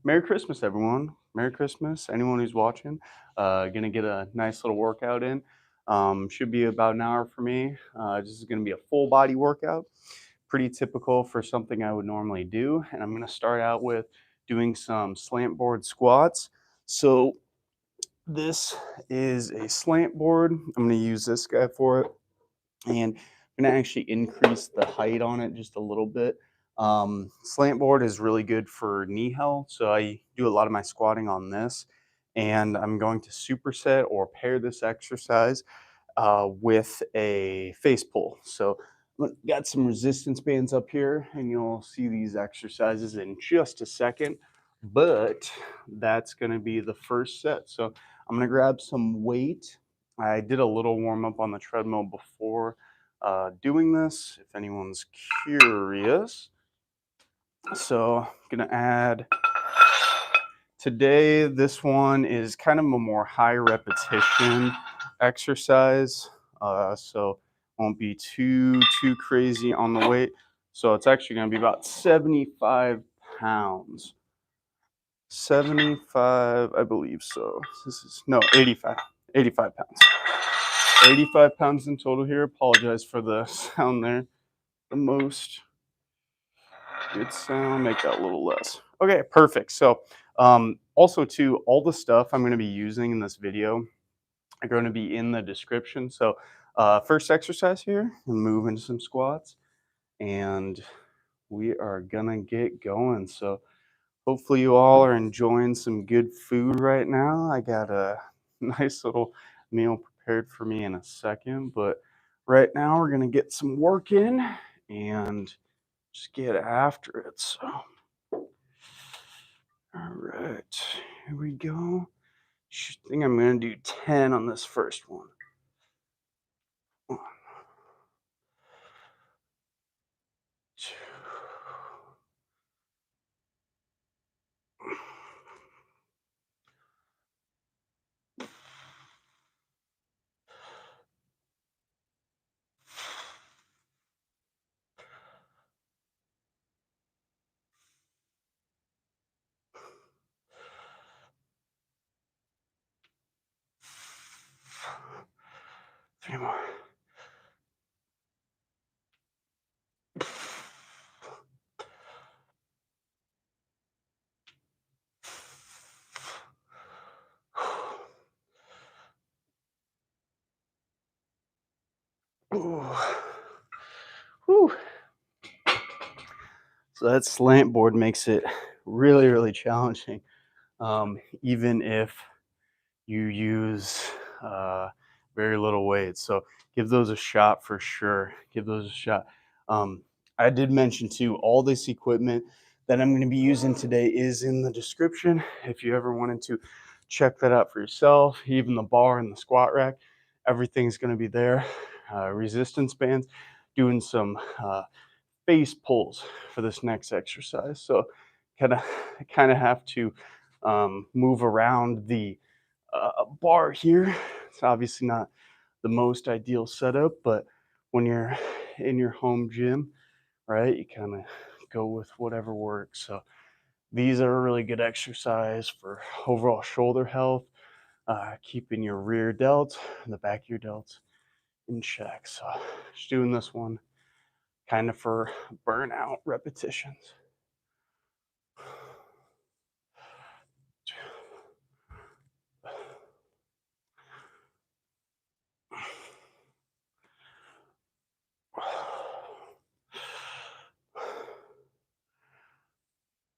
Merry Christmas, everyone. Merry Christmas, anyone who's watching. Gonna get a nice little workout in. Should be about an hour for me. This is gonna be a full body workout. Pretty typical for something I would normally do. And I'm gonna start out with doing some slant board squats. So this is a slant board. I'm gonna use this guy for it. And I'm gonna actually increase the height on it just a little bit. Slant board is really good for knee health, so I do a lot of my squatting on this. And I'm going to superset or pair this exercise with a face pull. So got some resistance bands up here, and you'll see these exercises in just a second. But that's going to be the first set. So I'm going to grab some weight. I did a little warm up on the treadmill before doing this, if anyone's curious. So I'm going to add today. This one is kind of a more high repetition exercise. So won't be too crazy on the weight. So it's actually going to be about 75 pounds. 75, I believe so. This is no 85. 85 pounds. 85 pounds in total here. Apologize for the sound there. The most good sound, make that a little less. Okay, perfect. So also too, all the stuff I'm going to be using in this video are going to be in the description. So first exercise here, and move into some squats, and we are gonna get going. So hopefully you all are enjoying some good food right now. I got a nice little meal prepared for me in a second, but right now we're gonna get some work in and just get after it. So all right, here we go. I think I'm gonna do 10 on this first one. 1, 2, 3 more. Ooh. Whew. So that slant board makes it really challenging, even if you use very little weight. So give those a shot for sure. Give those a shot. I did mention too, all this equipment that I'm going to be using today is in the description. If you ever wanted to check that out for yourself, even the bar and the squat rack, everything's going to be there. Resistance bands, doing some face pulls for this next exercise. So kind of have to move around the bar here. It's obviously not the most ideal setup, but when you're in your home gym, right, you kind of go with whatever works. So these are a really good exercise for overall shoulder health, keeping your rear delt and the back of your delts in check. So just doing this one kind of for burnout repetitions.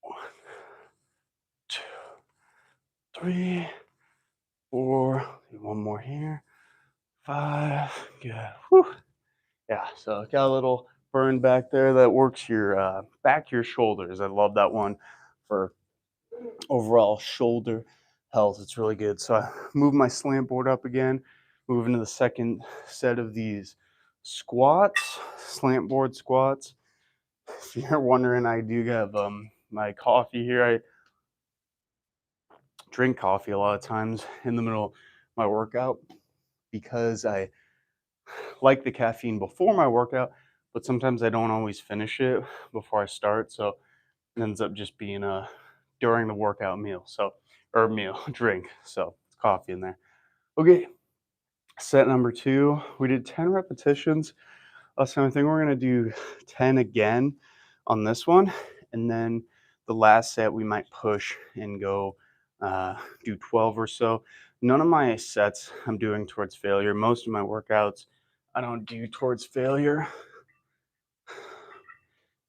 One, 2, 3, 4. One more here. 5. Good. Whew. Yeah. So got a little burn back there that works your back, your shoulders. I love that one for overall shoulder health. It's really good. So I move my slant board up again, move into the second set of these squats, slant board squats. If you're wondering, I do have my coffee here. I drink coffee a lot of times in the middle of my workout because I like the caffeine before my workout, but sometimes I don't always finish it before I start. So it ends up just being a during the workout meal. So, or meal, drink. So, it's coffee in there. Okay, set number 2, we did 10 repetitions. So I think we're gonna do 10 again on this one, and then the last set we might push and go do 12 or so. None of my sets I'm doing towards failure. Most of my workouts I don't do towards failure.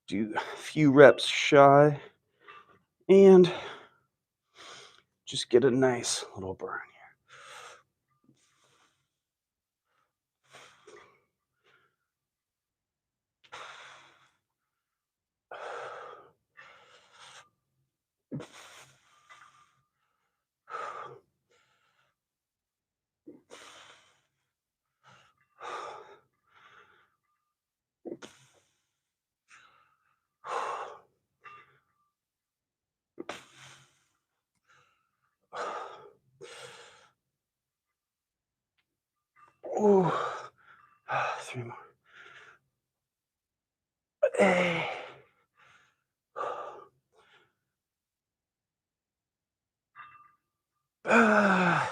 Do a few reps shy and just get a nice little burn here. Ooh. 3 more. Hey. Ah.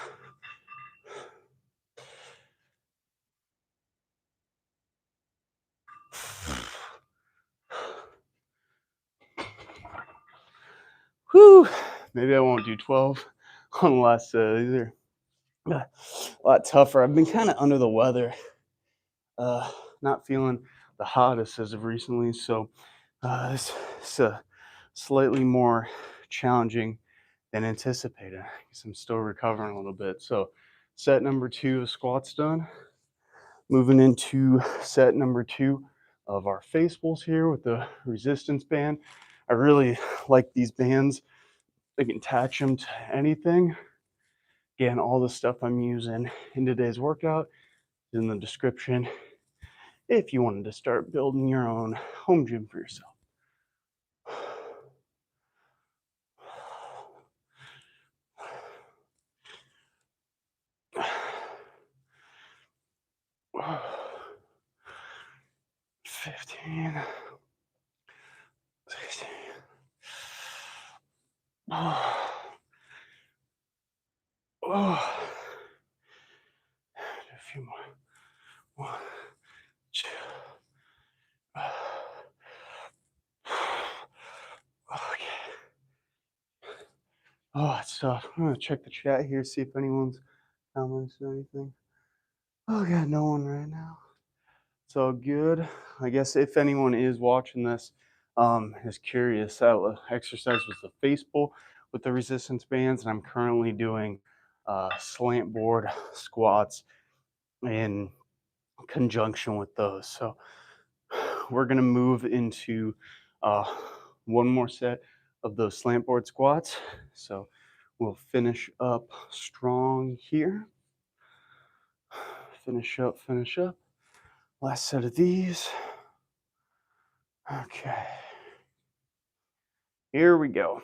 Whew. Maybe I won't do 12 unless these are a lot tougher. I've been kind of under the weather, uh, not feeling the hottest as of recently, so it's slightly more challenging than anticipated. I guess I'm still recovering a little bit. So, set number 2 of squats done. Moving into set number 2 of our face pulls here with the resistance band. I really like these bands. I can attach them to anything. Again, all the stuff I'm using in today's workout is in the description if you wanted to start building your own home gym for yourself. Oh, 15, 16. Oh, oh. A few more. 1, 2. Okay. Oh, it's tough. I'm gonna check the chat here, see if anyone's comments or anything. Oh, got no one right now. It's all good. I guess if anyone is watching this, is curious, that exercise was the face pull with the resistance bands, and I'm currently doing slant board squats in conjunction with those. So we're gonna move into uh, one more set of those slant board squats. So we'll finish up strong here. Finish up, finish up. Last set of these. Okay. Here we go.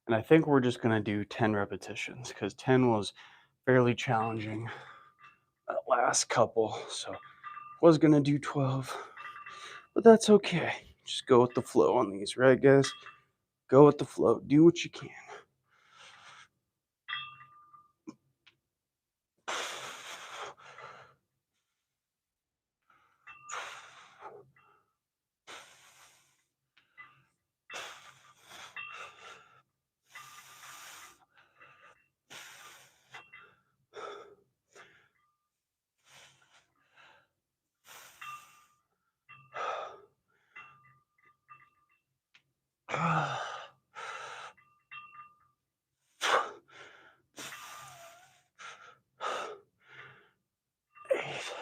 And I think we're just going to do 10 repetitions because 10 was fairly challenging that last couple. So was going to do 12, but that's okay. Just go with the flow on these, right, guys? Go with the flow. Do what you can. Eight.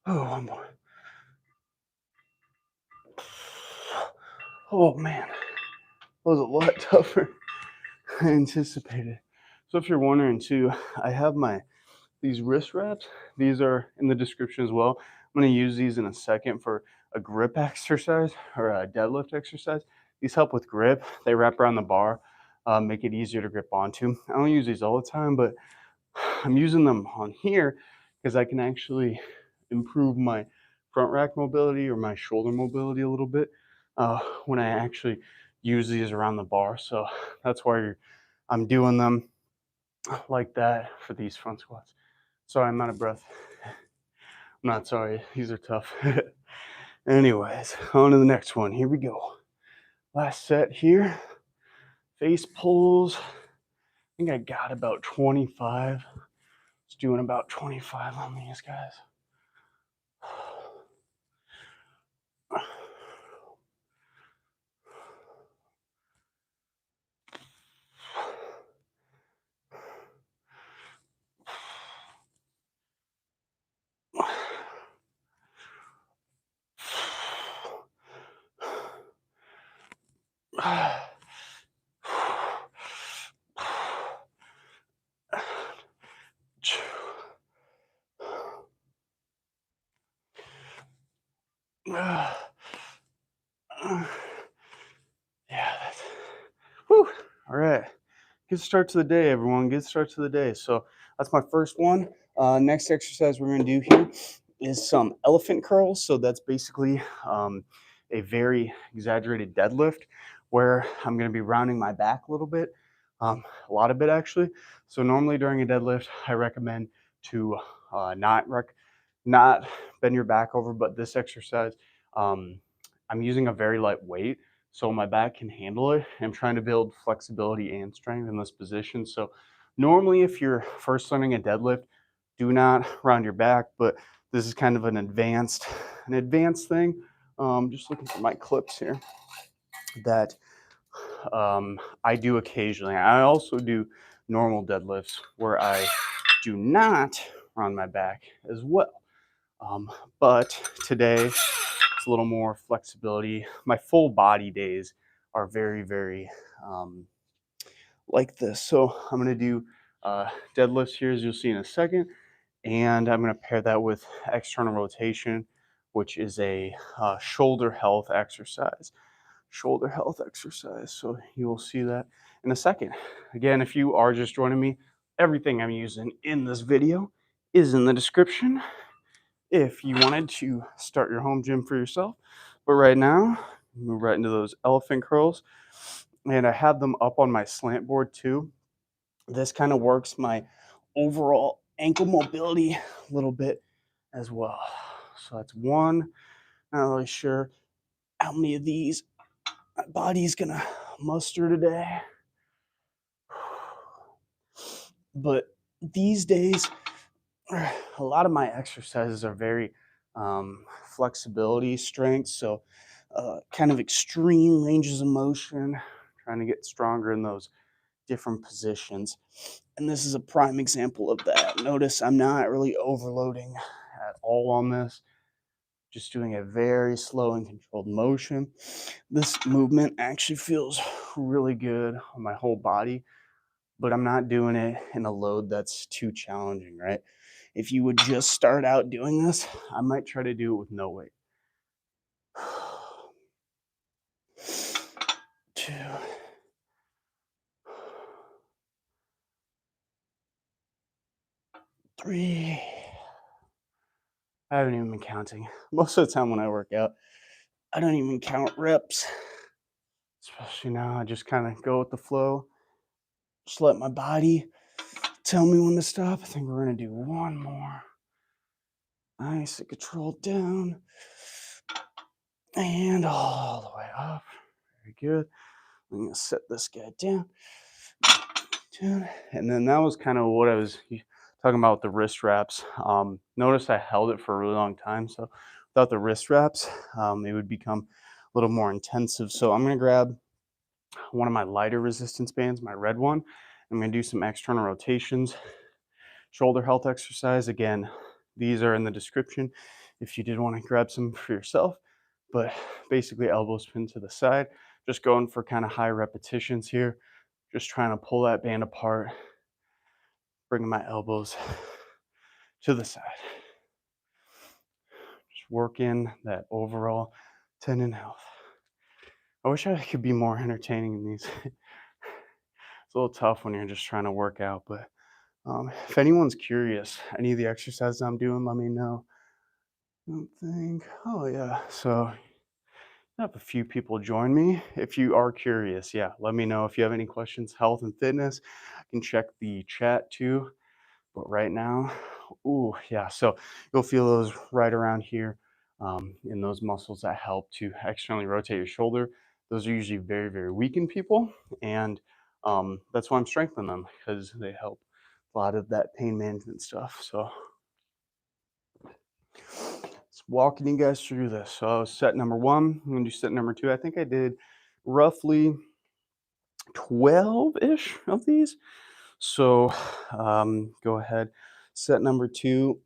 Oh, one more. Oh man, that was a lot tougher than I anticipated. So if you're wondering too, I have these wrist wraps. These are in the description as well. I'm going to use these in a second for a grip exercise or a deadlift exercise. These help with grip. They wrap around the bar, make it easier to grip onto. I don't use these all the time, but I'm using them on here because I can actually improve my front rack mobility or my shoulder mobility a little bit when I actually use these around the bar. So that's why I'm doing them like that for these front squats. Sorry, I'm out of breath. I'm not sorry. These are tough. Anyways, on to the next one. Here we go. Last set here. Face pulls. I think I got about 25. Just doing about 25 on these guys. Yeah, that's whew. All right. Good start to the day, everyone. Good start to the day. So that's my first one. Next exercise we're going to do here is some elephant curls. So that's basically a very exaggerated deadlift where I'm going to be rounding my back a little bit, a lot of it actually. So normally during a deadlift, I recommend to not bend your back over, but this exercise, I'm using a very light weight so my back can handle it. I'm trying to build flexibility and strength in this position. So normally if you're first learning a deadlift, do not round your back, but this is kind of an advanced thing. Just looking for my clips here that I do occasionally. I also do normal deadlifts where I do not round my back as well. But today it's a little more flexibility. My full body days are very, very like this. So I'm going to do deadlifts here, as you'll see in a second. And I'm going to pair that with external rotation, which is a shoulder health exercise. Shoulder health exercise. So you will see that in a second. Again, if you are just joining me, everything I'm using in this video is in the description if you wanted to start your home gym for yourself. But right now, move right into those elephant curls. And I have them up on my slant board too. This kind of works my overall ankle mobility a little bit as well. So that's one. Not really sure how many of these my body's gonna muster today. But these days, a lot of my exercises are very flexibility strength. So kind of extreme ranges of motion, trying to get stronger in those different positions. And this is a prime example of that. Notice I'm not really overloading at all on this, just doing a very slow and controlled motion. This movement actually feels really good on my whole body, but I'm not doing it in a load that's too challenging, right? If you would just start out doing this, I might try to do it with no weight. 2, 3. I haven't even been counting. Most of the time when I work out, I don't even count reps. Especially now, I just kind of go with the flow. Just let my body tell me when to stop. I think we're going to do one more. Nice and controlled down. And all the way up. Very good. I'm going to set this guy down. And then that was kind of what I was talking about with the wrist wraps. Notice I held it for a really long time. So without the wrist wraps, it would become a little more intensive. So I'm going to grab one of my lighter resistance bands, my red one. I'm going to do some external rotations, shoulder health exercise. Again, these are in the description if you did want to grab some for yourself. But basically elbow spin to the side, just going for kind of high repetitions here, just trying to pull that band apart, bringing my elbows to the side. Just working that overall tendon health. I wish I could be more entertaining in these. It's a little tough when you're just trying to work out, but If anyone's curious, any of the exercises I'm doing, let me know. I don't think. Oh yeah. So I have a few people join me. If you are curious, yeah, let me know if you have any questions. Health and fitness. I can check the chat too. But right now, ooh, yeah. So you'll feel those right around here in those muscles that help to externally rotate your shoulder. Those are usually very, very weak in people. And that's why I'm strengthening them because they help a lot of that pain management stuff. So it's walking you guys through this. So set number one, I'm gonna do set number two. I think I did roughly 12-ish of these. So go ahead. Set number two,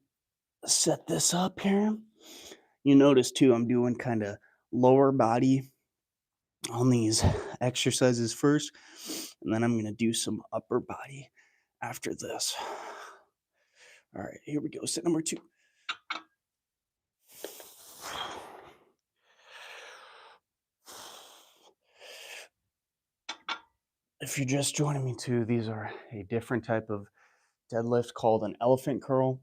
set this up here. You notice too, I'm doing kind of lower body on these exercises first, and then I'm gonna do some upper body after this. All right, here we go. Set number two. If you're just joining me too, these are a different type of deadlift called an elephant curl.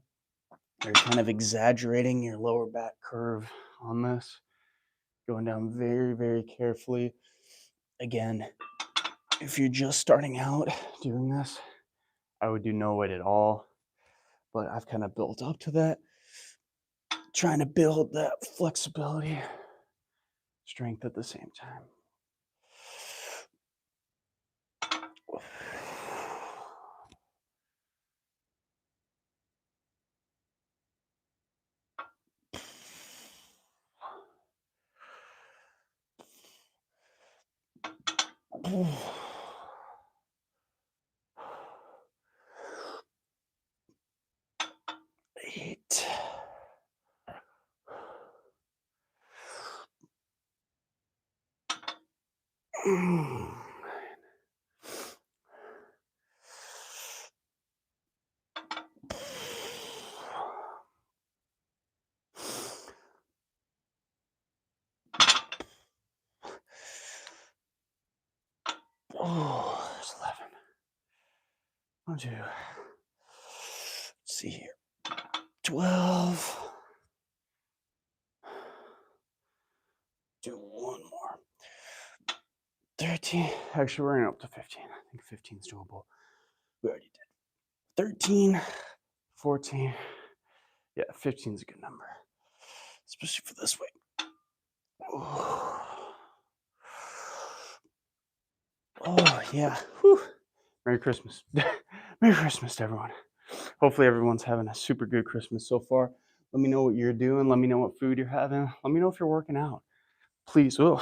You're kind of exaggerating your lower back curve on this, going down very, very carefully. Again, if you're just starting out doing this, I would do no weight at all, but I've kind of built up to that, trying to build that flexibility, strength at the same time. Eight. Oh, there's 11. One, two. Let's see here. 12. Do one more. 13. Actually, we're going up to 15. I think 15 is doable. We already did. 13, 14. Yeah, 15 is a good number, especially for this weight. Oh, yeah. Whew. Merry Christmas. Merry Christmas to everyone. Hopefully, everyone's having a super good Christmas so far. Let me know what you're doing. Let me know what food you're having. Let me know if you're working out. Please. Oh,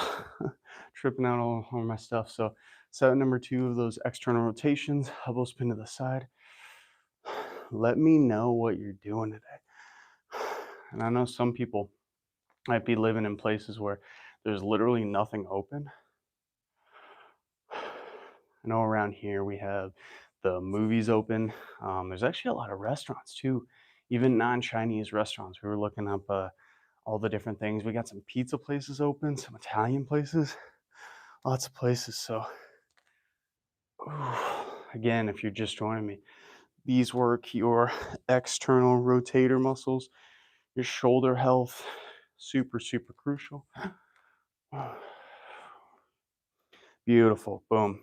tripping out all over my stuff. So, set number two of those external rotations, elbow spin to the side. Let me know what you're doing today. And I know some people might be living in places where there's literally nothing open. I know around here we have the movies open. There's actually a lot of restaurants too, even non-Chinese restaurants. We were looking up all the different things. We got some pizza places open, some Italian places, lots of places. So, again, if you're just joining me, these work your external rotator muscles, your shoulder health, super, super crucial. Beautiful. Boom.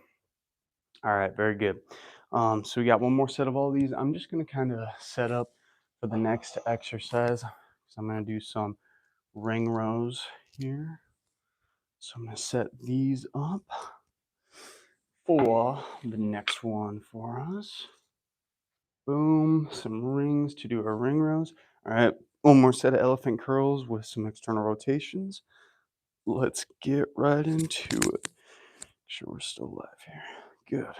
All right, very good. So we got one more set of all these. I'm just gonna kind of set up for the next exercise. So I'm gonna do some ring rows here. So I'm gonna set these up for the next one for us. Boom, some rings to do our ring rows. All right, one more set of elephant curls with some external rotations. Let's get right into it. Make sure we're still alive here. Good.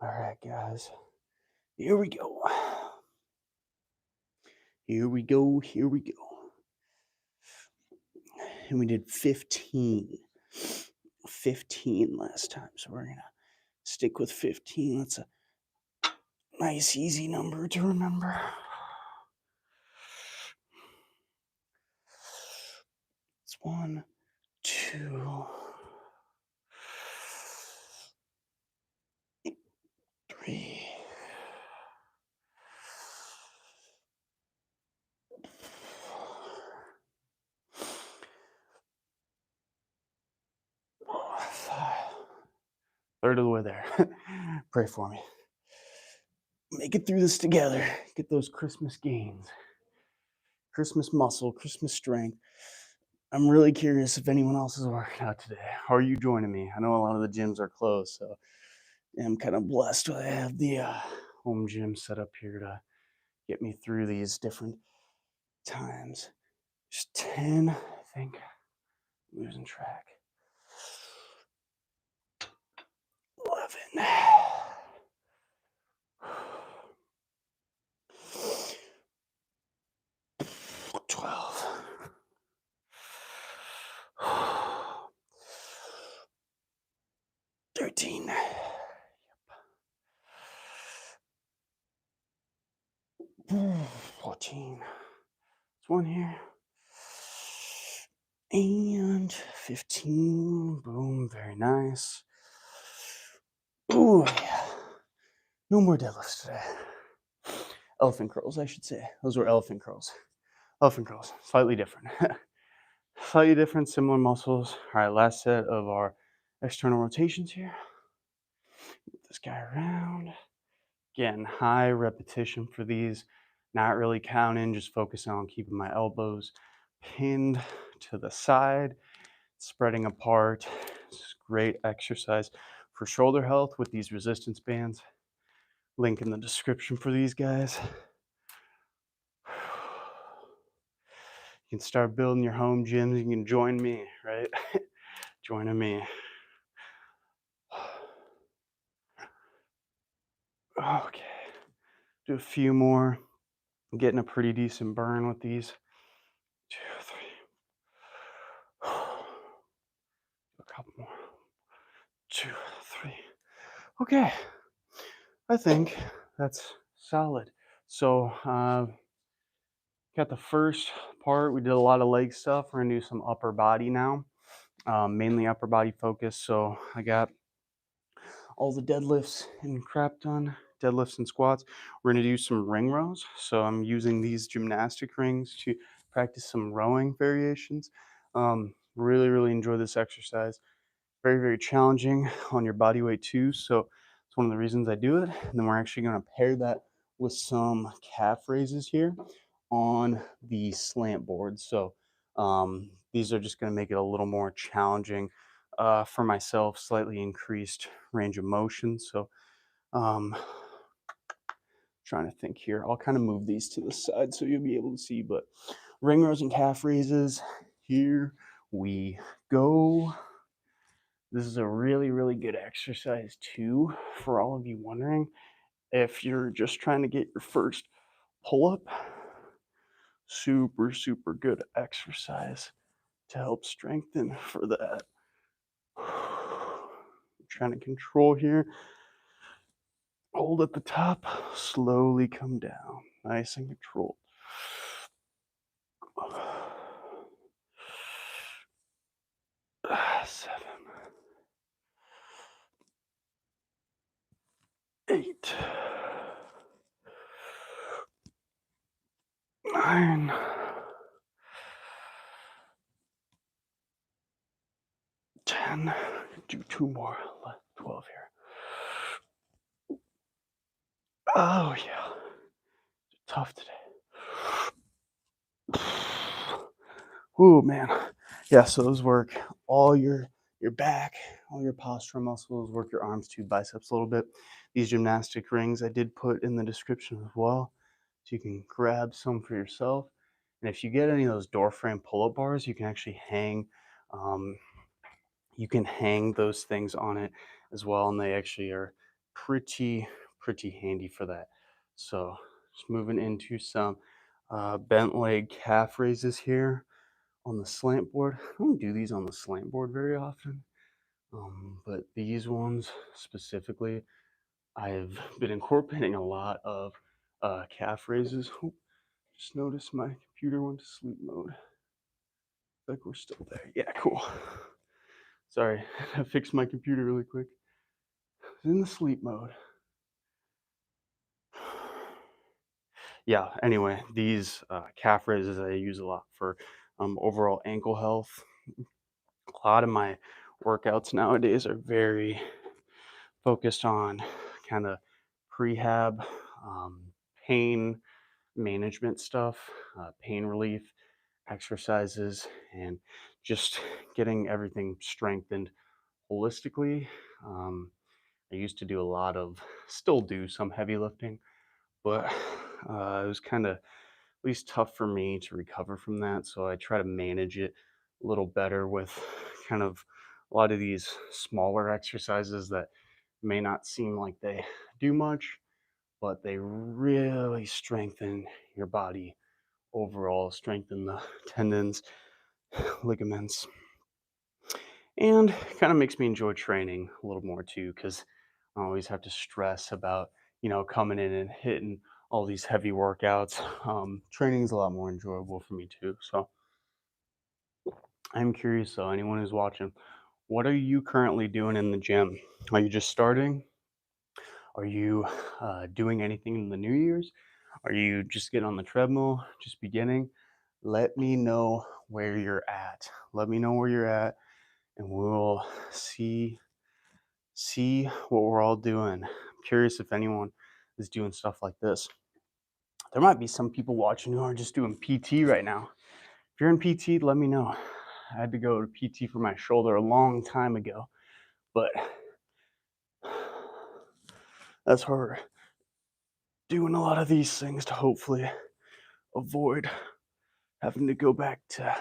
All right, guys. Here we go. Here we go. Here we go. And we did 15. 15 last time. So we're going to stick with 15. That's a nice, easy number to remember. It's 1, 2, 3, third of the way there. Pray for me. Make it through this together. Get those Christmas gains, Christmas muscle, Christmas strength. I'm really curious if anyone else is working out today. How are you joining me? I know a lot of the gyms are closed, so yeah, I'm kind of blessed to have the home gym set up here to get me through these different times. Just 10, I think. Losing track. 11. 12. 13. 14. There's one here. And 15. Boom. Very nice. Ooh, yeah. No more deadlifts today. Elephant curls, I should say. Those were elephant curls. Elephant curls. Slightly different. Slightly different, similar muscles. All right, last set of our external rotations here. Move this guy around. Again, high repetition for these. Not really counting, just focusing on keeping my elbows pinned to the side, spreading apart. It's great exercise for shoulder health with these resistance bands. Link in the description for these guys. You can start building your home gyms. You can join me, right? Joining me. Okay. Do a few more. I'm getting a pretty decent burn with these. 2, 3. A couple more. 2, 3. Okay. I think that's solid. So, got the first part. We did a lot of leg stuff. We're gonna do some upper body now, mainly upper body focus. So I got all the deadlifts and crap done, deadlifts and squats. We're gonna do some ring rows. So I'm using these gymnastic rings to practice some rowing variations. Really, really enjoy this exercise. Very, very challenging on your body weight too. So it's one of the reasons I do it. And then we're actually gonna pair that with some calf raises here on the slant board. So these are just gonna make it a little more challenging for myself, slightly increased range of motion. So um, trying to think here. I'll kind of move these to the side so you'll be able to see, but ring rows and calf raises, here we go. This is a really, really good exercise too, for all of you wondering. If you're just trying to get your first pull-up, super, super good exercise to help strengthen for that. Trying to control here. Hold at the top, slowly come down. Nice and controlled. 7, 8, 9, 10. Do 2 more. 12 here. Oh yeah. Tough today. Ooh, man. Yeah, so those work all your back, all your postural muscles, work your arms too, biceps a little bit. These gymnastic rings I did put in the description as well, so you can grab some for yourself. And if you get any of those door frame pull-up bars, you can actually hang um, you can hang those things on it as well, and they actually are pretty handy for that. So just moving into some bent leg calf raises here on the slant board. I don't do these on the slant board very often, but these ones specifically, I've been incorporating a lot of calf raises. Oh, just noticed my computer went to sleep mode. Like we're still there. Yeah, cool. Sorry, I fixed my computer really quick. It's in the sleep mode. Yeah, anyway, these calf raises I use a lot for overall ankle health. A lot of my workouts nowadays are very focused on kind of prehab, pain management stuff, pain relief exercises, and just getting everything strengthened holistically. Um, I used to do a lot of, still do some heavy lifting, but it was kind of at least tough for me to recover from that. So I try to manage it a little better with kind of a lot of these smaller exercises that may not seem like they do much, but they really strengthen your body overall, strengthen the tendons, ligaments, and kind of makes me enjoy training a little more too, because I always have to stress about, coming in and hitting all these heavy workouts. Training is a lot more enjoyable for me too. So I'm curious though, anyone who's watching, what are you currently doing in the gym? Are you just starting? Are you doing anything in the New Year's? Are you just getting on the treadmill, just beginning? Let me know where you're at. Let me know where you're at, and we'll see what we're all doing. I'm curious if anyone is doing stuff like this. There might be some people watching who are just doing PT right now. If you're in PT, let me know. I had to go to PT for my shoulder a long time ago, but that's why we're doing a lot of these things to hopefully avoid having to go back to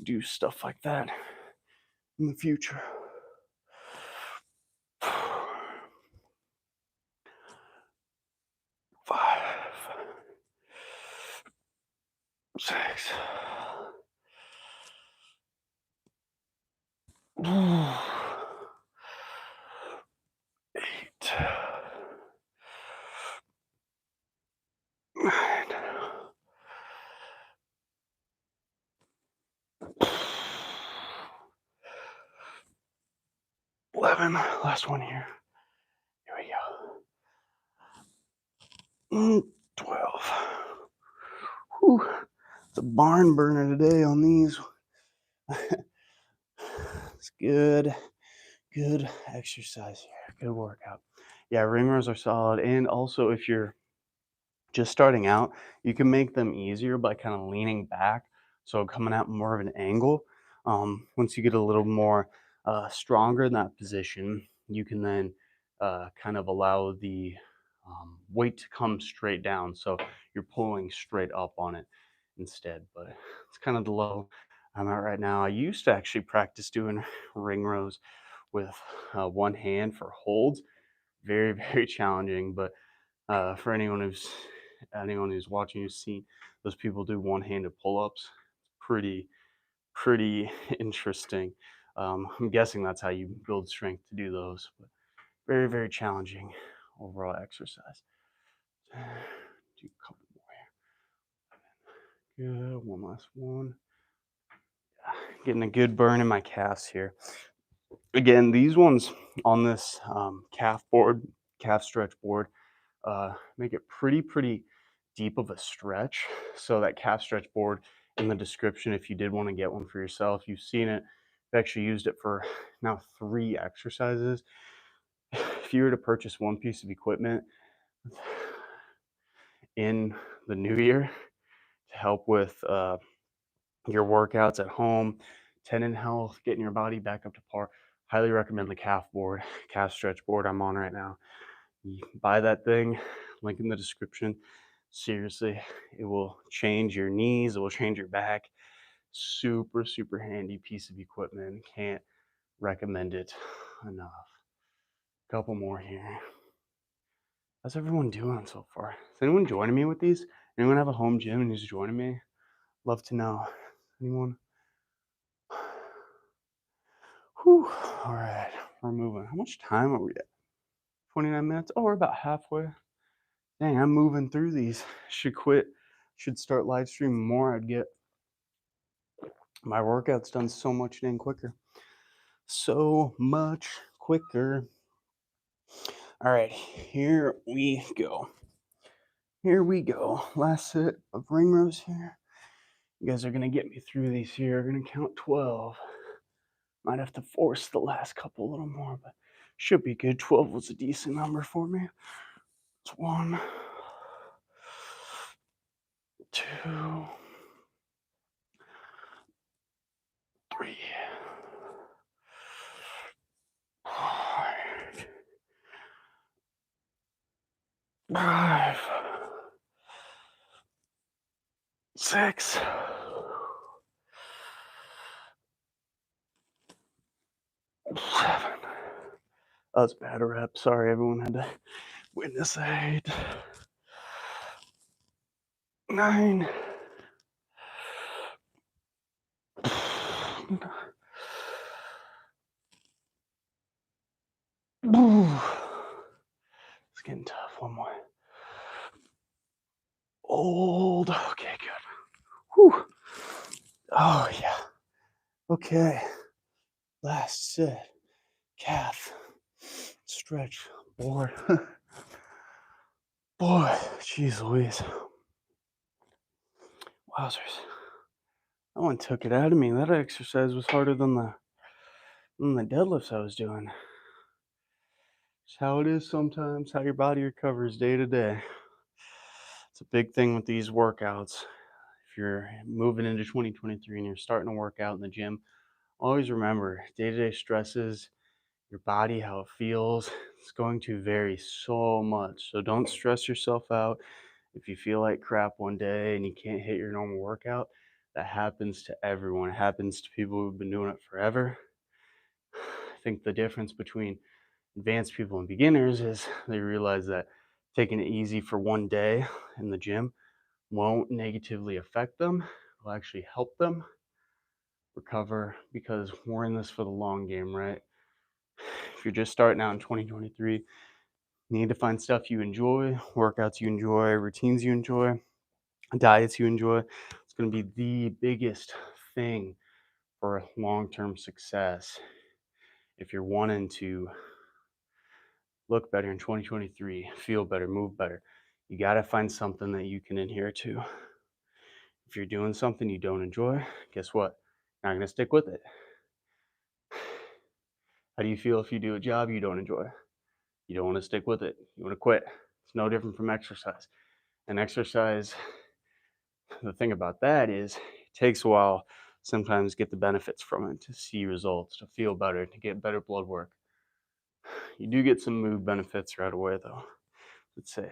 do stuff like that in the future. 5, 6. 8, 9, 11. Last one here. Here we go. 12. Whew. It's a barn burner today on these. It's good. Good exercise here. Good workout. Yeah, ring rows are solid. And also, if you're just starting out, you can make them easier by kind of leaning back. So coming out more of an angle. Once you get a little more stronger in that position, you can then kind of allow the weight to come straight down. So you're pulling straight up on it instead. But it's kind of the level I'm at right now. I used to actually practice doing ring rows with one hand for holds. Very, very challenging. But for anyone who's watching, who's seen those people do one-handed pull-ups, pretty interesting. I'm guessing that's how you build strength to do those, but very, very challenging overall exercise. Do a couple more here. Good. One last one. Getting a good burn in my calves here. Again, these ones on this calf stretch board, make it pretty deep of a stretch. So that calf stretch board in the description, if you did want to get one for yourself, you've seen it. I've actually used it for now 3 exercises. If you were to purchase one piece of equipment in the new year to help with your workouts at home, tendon health, getting your body back up to par, highly recommend the calf stretch board I'm on right now. You buy that thing, link in the description. Seriously, it will change your knees, it will change your back. Super handy piece of equipment. Can't recommend it enough. Couple more here. How's everyone doing so far? Is anyone joining me with these? Anyone have a home gym and who's joining me? Love to know. Anyone? Whew. All right, we're moving. How much time are we at? 29 minutes? Oh, we're about halfway. Dang, I'm moving through these. Should start live streaming more. I'd get my workouts done so much dang quicker. So much quicker. All right, here we go. Here we go. Last set of ring rows here. You guys are going to get me through these here. We're going to count 12. Might have to force the last couple a little more, but Should be good. 12 was a decent number for me. It's 1, 2, 3, 4, 5, 6, 7. That was a bad rep. Sorry, everyone had to witness that. 9. It's getting tough. One more. Old. Okay, good. Whew. Oh, yeah. Okay. Last set. Calf. Stretch. Board. Boy, jeez Louise. Wowzers. That one took it out of me. That exercise was harder than the deadlifts I was doing. It's how it is sometimes, how your body recovers day to day. It's a big thing with these workouts. If you're moving into 2023 and you're starting to work out in the gym, always remember day-to-day stresses, your body, how it feels, it's going to vary so much. So don't stress yourself out. If you feel like crap one day and you can't hit your normal workout, that happens to everyone. It happens to people who've been doing it forever. I think the difference between advanced people and beginners is they realize that taking it easy for one day in the gym won't negatively affect them. It'll actually help them recover because we're in this for the long game, right? If you're just starting out in 2023, you need to find stuff you enjoy, workouts you enjoy, routines you enjoy, diets you enjoy. It's going to be the biggest thing for long-term success. If you're wanting to look better in 2023, feel better, move better, you got to find something that you can adhere to. If you're doing something you don't enjoy, guess what? You're not going to stick with it. How do you feel if you do a job you don't enjoy? You don't want to stick with it. You want to quit. It's no different from exercise. And exercise, the thing about that is it takes a while sometimes to get the benefits from it, to see results, to feel better, to get better blood work. You do get some mood benefits right away though. Let's say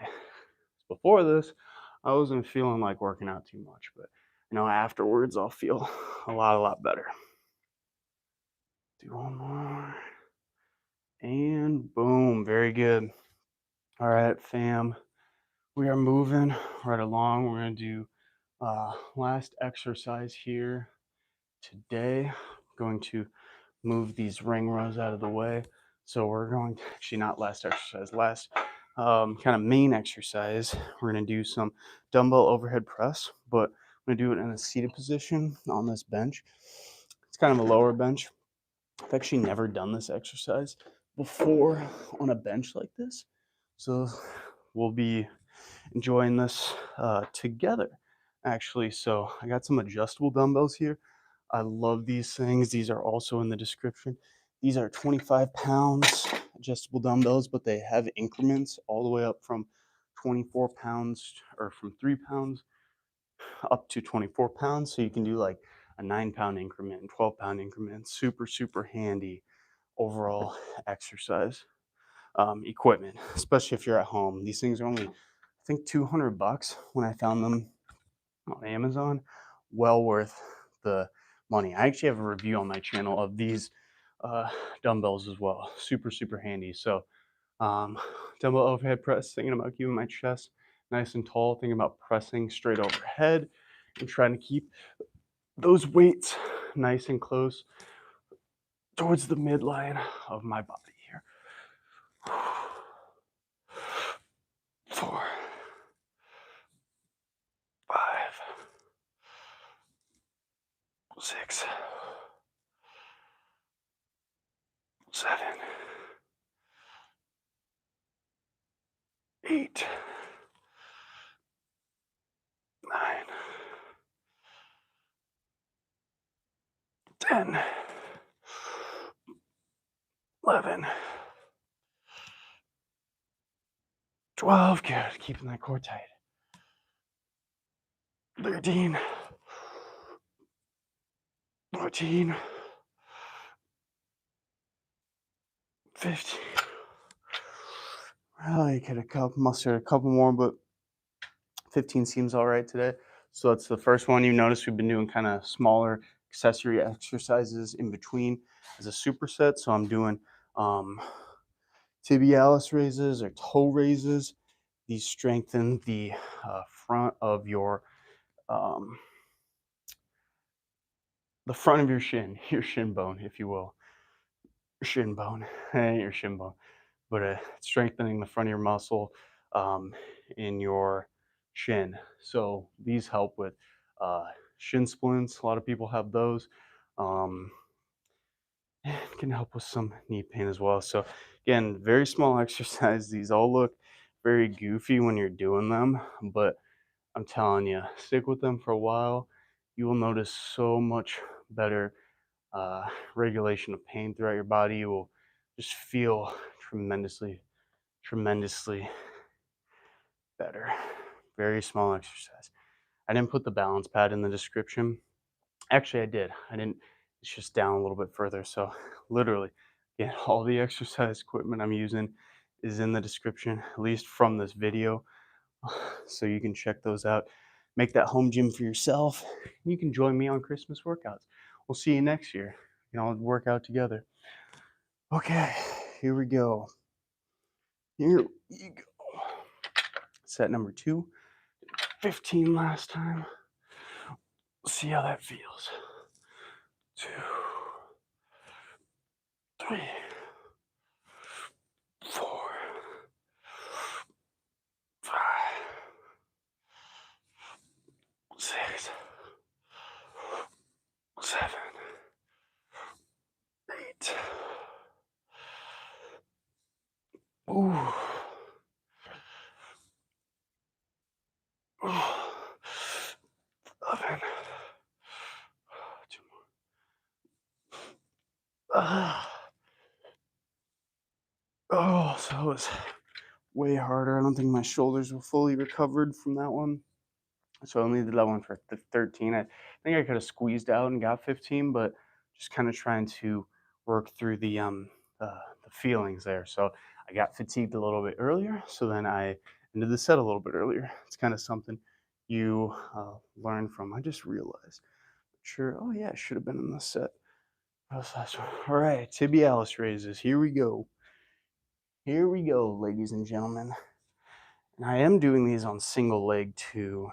before this, I wasn't feeling like working out too much, but afterwards I'll feel a lot better. Do one more. And boom, very good. All right, fam. We are moving right along. We're going to do last exercise here today. I'm going to move these ring rows out of the way. So we're going to, actually not last exercise, last kind of main exercise. We're going to do some dumbbell overhead press, but I'm going to do it in a seated position on this bench. It's kind of a lower bench. I've actually never done this exercise before on a bench like this. So we'll be enjoying this together, actually. So I got some adjustable dumbbells here. I love these things. These are also in the description. These are 25 pounds adjustable dumbbells, but they have increments all the way up from 24 pounds or from 3 pounds up to 24 pounds. So you can do like a 9-pound increment and 12-pound increment. Super handy overall exercise equipment, especially if you're at home. These things are only, I think, $200 when I found them on Amazon. Well worth the money. I actually have a review on my channel of these uh, dumbbells as well. Super handy. So dumbbell overhead press, thinking about keeping my chest nice and tall, thinking about pressing straight overhead and trying to keep those weights nice and close towards the midline of my body here. 4, 5, 6, 7, 8, 9, 10, 11, 12, good, keeping that core tight. 13, 14, 15. Well, you could have mustered a couple more, but 15 seems all right today. So that's the first one. You notice we've been doing kind of smaller accessory exercises in between as a superset. So I'm doing um, tibialis raises or toe raises. These strengthen the front of um, the front of your shin bone, if you will, your shin bone, your shin bone, but strengthening the front of your muscle um, in your shin. So these help with uh, shin splints. A lot of people have those. Um, it can help with some knee pain as well. So again, very small exercise. These all look very goofy when you're doing them, but I'm telling you, stick with them for a while. You will notice so much better regulation of pain throughout your body. You will just feel tremendously better. Very small exercise. I didn't put the balance pad in the description. Actually, I did. I didn't. It's just down a little bit further. So, literally, again, all the exercise equipment I'm using is in the description, at least from this video. So you can check those out. Make that home gym for yourself. You can join me on Christmas workouts. We'll see you next year. You know, work out together. Okay, here we go. Here we go. Set number 2. 15 last time. We'll see how that feels. 2, 3, 4, 5, 6, 7, 8. Ooh. Ooh. 11. 2 more. Oh, so it was way harder. I don't think my shoulders were fully recovered from that one. So I only did that one for 13. I think I could have squeezed out and got 15, but just kind of trying to work through the feelings there. So I got fatigued a little bit earlier. So then I ended the set a little bit earlier. It's kind of something you learn from. I just realized. Sure. Oh yeah, I should have been in the set. That was last one. All right, tibialis raises. Here we go. Here we go, ladies and gentlemen. And I am doing these on single leg too.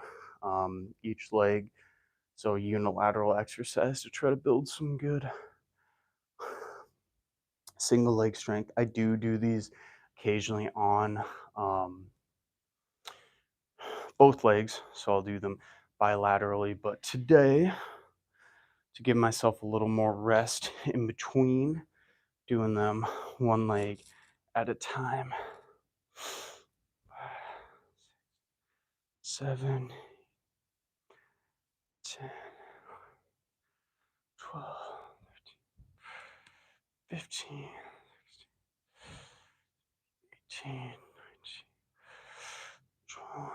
Each leg, so unilateral exercise to try to build some good single leg strength. I do these occasionally on both legs, so I'll do them bilaterally. But today, to give myself a little more rest in between, doing them one leg at a time. 7, 10, 12, 15, 18, 19, 20.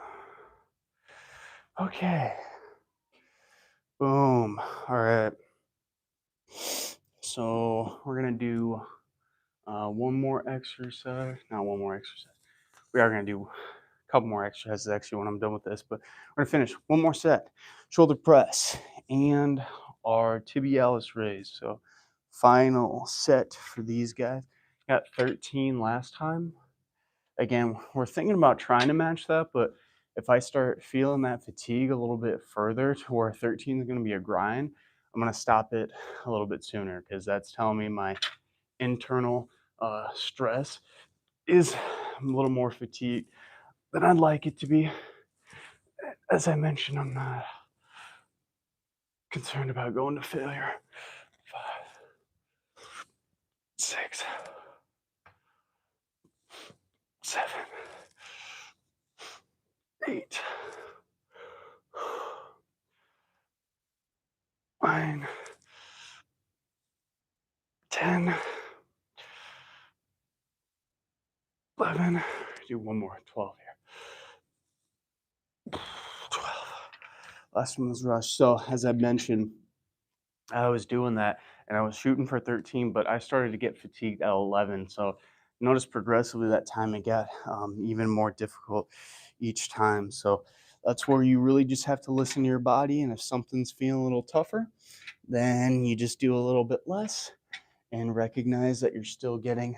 Okay. Boom. All right. So we're gonna do one more exercise. Not one more exercise. We are gonna do a couple more exercises actually when I'm done with this, but we're gonna finish one more set. Shoulder press and our tibialis raise. So final set for these guys. Got 13 last time. Again, we're thinking about trying to match that, but if I start feeling that fatigue a little bit further to where 13 is going to be a grind, I'm going to stop it a little bit sooner because that's telling me my internal stress is a little more fatigued than I'd like it to be. As I mentioned, I'm not concerned about going to failure. 5, 6, 7, 8, 9, 10, 11. Do one more. 12 here. Last one was rush. So as I mentioned, I was doing that and I was shooting for 13, but I started to get fatigued at 11. So notice progressively that time it got even more difficult each time. So that's where you really just have to listen to your body. And if something's feeling a little tougher, then you just do a little bit less and recognize that you're still getting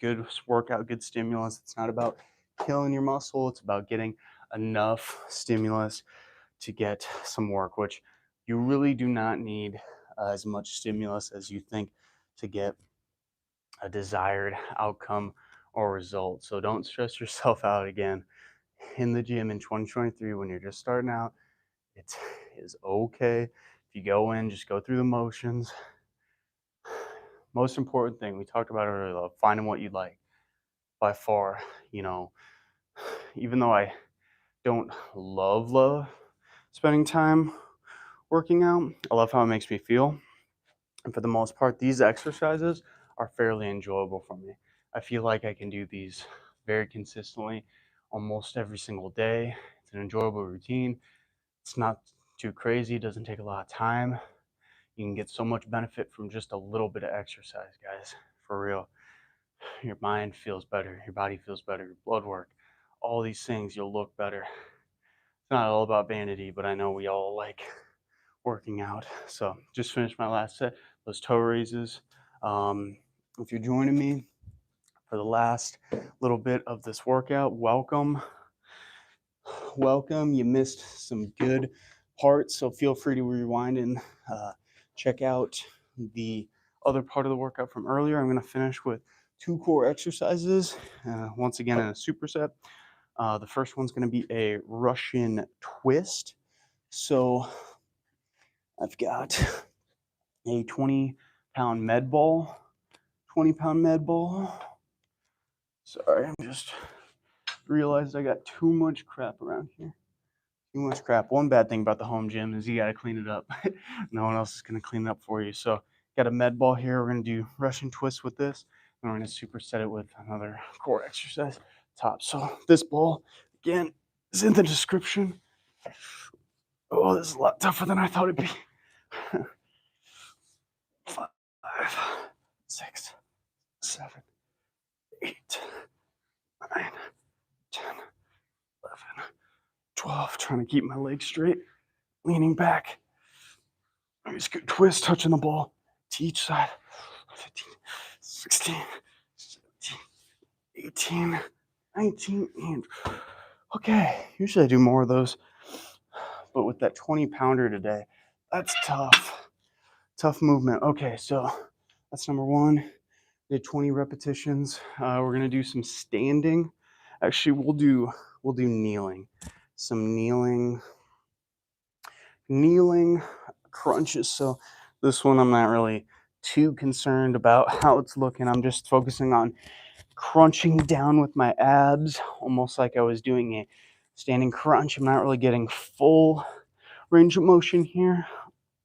good workout, good stimulus. It's not about killing your muscle, it's about getting enough stimulus to get some work, which you really do not need as much stimulus as you think to get a desired outcome or result. So don't stress yourself out again in the gym in 2023 when you're just starting out. It is okay if you go in, just go through the motions. Most important thing we talked about earlier, finding what you like. By far, you know, even though I don't love spending time working out, I love how it makes me feel. And for the most part, these exercises are fairly enjoyable for me. I feel like I can do these very consistently almost every single day. It's an enjoyable routine. It's not too crazy, it doesn't take a lot of time. You can get so much benefit from just a little bit of exercise, guys, for real. Your mind feels better, your body feels better, your blood work, all these things, you'll look better. It's not all about vanity, but I know we all like working out. So just finished my last set, those toe raises. Um, if you're joining me for the last little bit of this workout, welcome. Welcome. You missed some good parts, so feel free to rewind and check out the other part of the workout from earlier. I'm going to finish with 2 core exercises, once again in a superset. The first one's going to be a Russian twist. So I've got a 20-pound med ball. 20-pound med ball. Sorry, I'm just realized I got too much crap around here. Too much crap. One bad thing about the home gym is you got to clean it up. No one else is going to clean it up for you. So got a med ball here. We're going to do Russian twists with this. And we're going to superset it with another core exercise top. So this ball, again, is in the description. Oh, this is a lot tougher than I thought it'd be. 5, 6, 7, 8, 9, 10, 11, 12. Trying to keep my legs straight, leaning back. Nice good twist, touching the ball to each side. 15, 16, 17, 18, 19, and okay. Usually I do more of those, but with that 20-pounder today, that's tough. Tough movement. Okay, so that's number one. Did 20 repetitions. We're gonna do some standing. Actually, we'll do kneeling. Some kneeling crunches. So this one I'm not really too concerned about how it's looking. I'm just focusing on crunching down with my abs, almost like I was doing a standing crunch. I'm not really getting full range of motion here.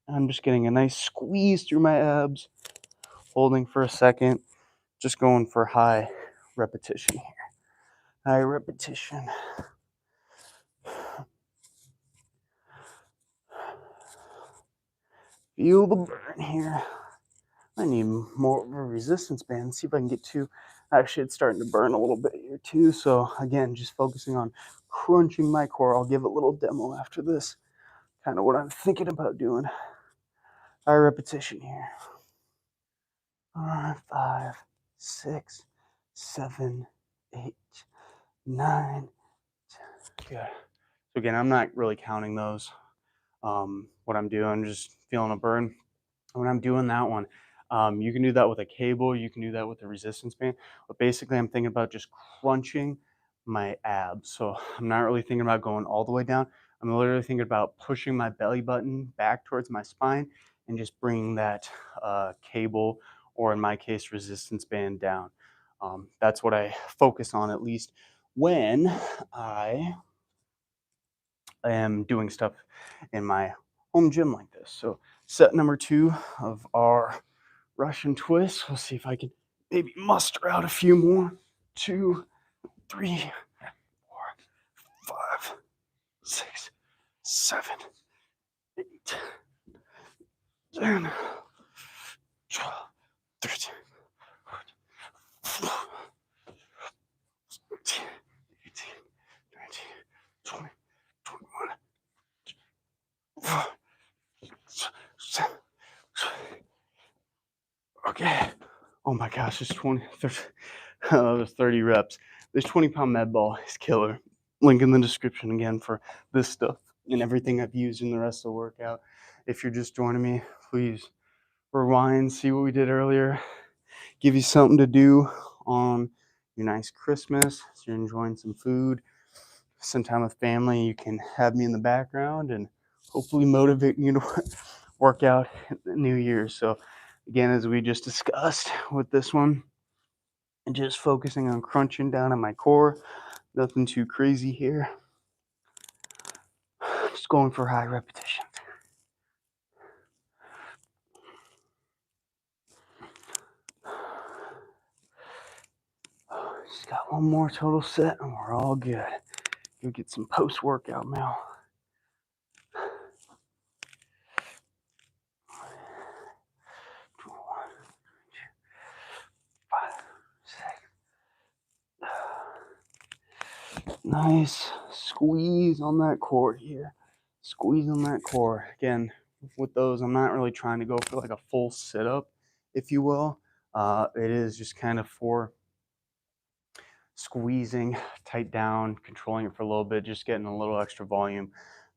I'm just getting a nice squeeze through my abs, holding for a second, just going for high repetition here. High repetition. Feel the burn here. I need more of a resistance band. See if I can get to. Actually, it's starting to burn a little bit here too. So again, just focusing on crunching my core. I'll give a little demo after this. Kind of what I'm thinking about doing. High repetition here. 5, 6, 7, 8, 9, 10. Good. So again, I'm not really counting those. What I'm doing, I'm just feeling a burn. When I'm doing that one, you can do that with a cable, you can do that with a resistance band, but basically I'm thinking about just crunching my abs. So I'm not really thinking about going all the way down. I'm literally thinking about pushing my belly button back towards my spine and just bringing that cable, or in my case, resistance band down. That's what I focus on, at least when I am doing stuff in my home gym like this. So set number 2 of our Russian twist. We'll see if I can maybe muster out a few more. 2, 3, 4, 5, 6, 7, 8, 10, 12, 13, 14, 15, 18, 19, 20, 21, 7. Okay. Oh my gosh, it's 20, 30, there's 30 reps. This 20-pound med ball is killer. Link in the description again for this stuff and everything I've used in the rest of the workout. If you're just joining me, please rewind, see what we did earlier, give you something to do on your nice Christmas. So you're enjoying some food, some time with family. You can have me in the background and hopefully motivate you to work out in the new year. So again, as we just discussed with this one, and just focusing on crunching down on my core. Nothing too crazy here. Just going for high repetitions. Just got one more total set and we're all good. Go get some post-workout meal. 5, 6. Nice squeeze on that core here. Squeeze on that core. Again, with those, I'm not really trying to go for like a full sit-up, if you will. It is just kind of for squeezing tight down, controlling it for a little bit, just getting a little extra volume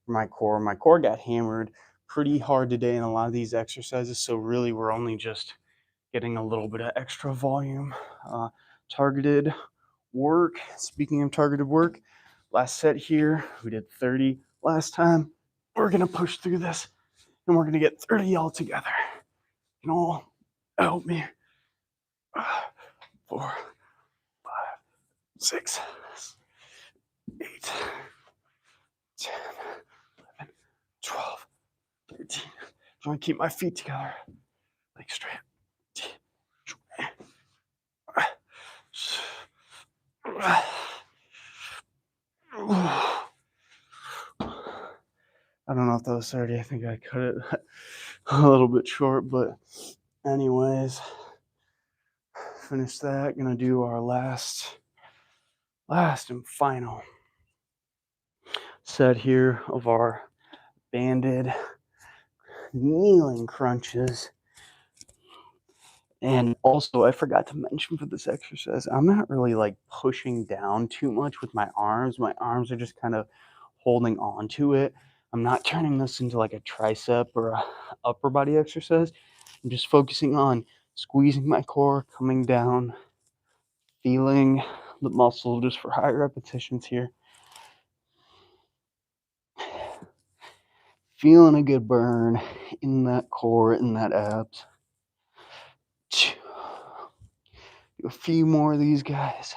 for my core. My core got hammered pretty hard today in a lot of these exercises, so really we're only just getting a little bit of extra volume. Targeted work. Speaking of targeted work, last set here, we did 30 last time. We're gonna push through this and we're gonna get 30 all together. You can all help me. 4, 5, 6, 8, 10, 11, 12, 13. Trying to keep my feet together. Legs straight. I don't know if that was 30. I think I cut it a little bit short, but anyways, finish that. Gonna do our last and final set here of our banded kneeling crunches. And also, I forgot to mention for this exercise, I'm not really like pushing down too much with my arms. My arms are just kind of holding on to it. I'm not turning this into like a tricep or a upper body exercise. I'm just focusing on squeezing my core, coming down, feeling the muscle just for high repetitions here. Feeling a good burn in that core, in that abs. Do a few more of these guys.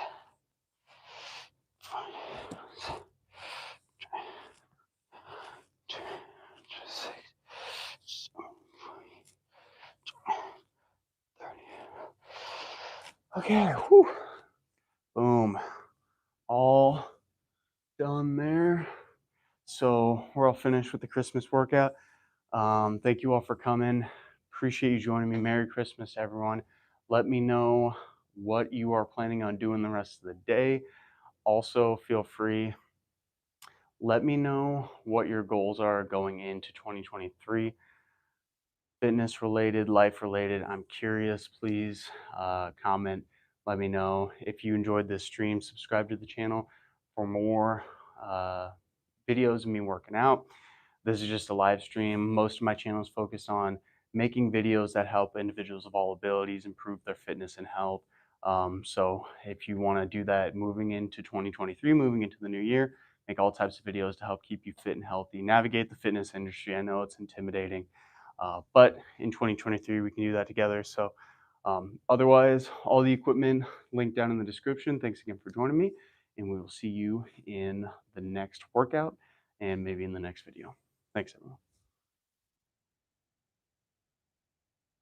6, 30. Okay, whew. Boom. All done there. So we're all finished with the Christmas workout. Thank you all for coming. Appreciate you joining me. Merry Christmas, everyone. Let me know what you are planning on doing the rest of the day. Also, feel free. Let me know what your goals are going into 2023. Fitness related, life related. I'm curious. Please comment. Let me know. If you enjoyed this stream, subscribe to the channel for more videos of me working out. This is just a live stream. Most of my channel is focused on making videos that help individuals of all abilities improve their fitness and health. So if you want to do that moving into 2023, moving into the new year, make all types of videos to help keep you fit and healthy, navigate the fitness industry. I know it's intimidating, but in 2023, we can do that together. So otherwise, all the equipment linked down in the description. Thanks again for joining me, and we will see you in the next workout and maybe in the next video. Thanks, everyone.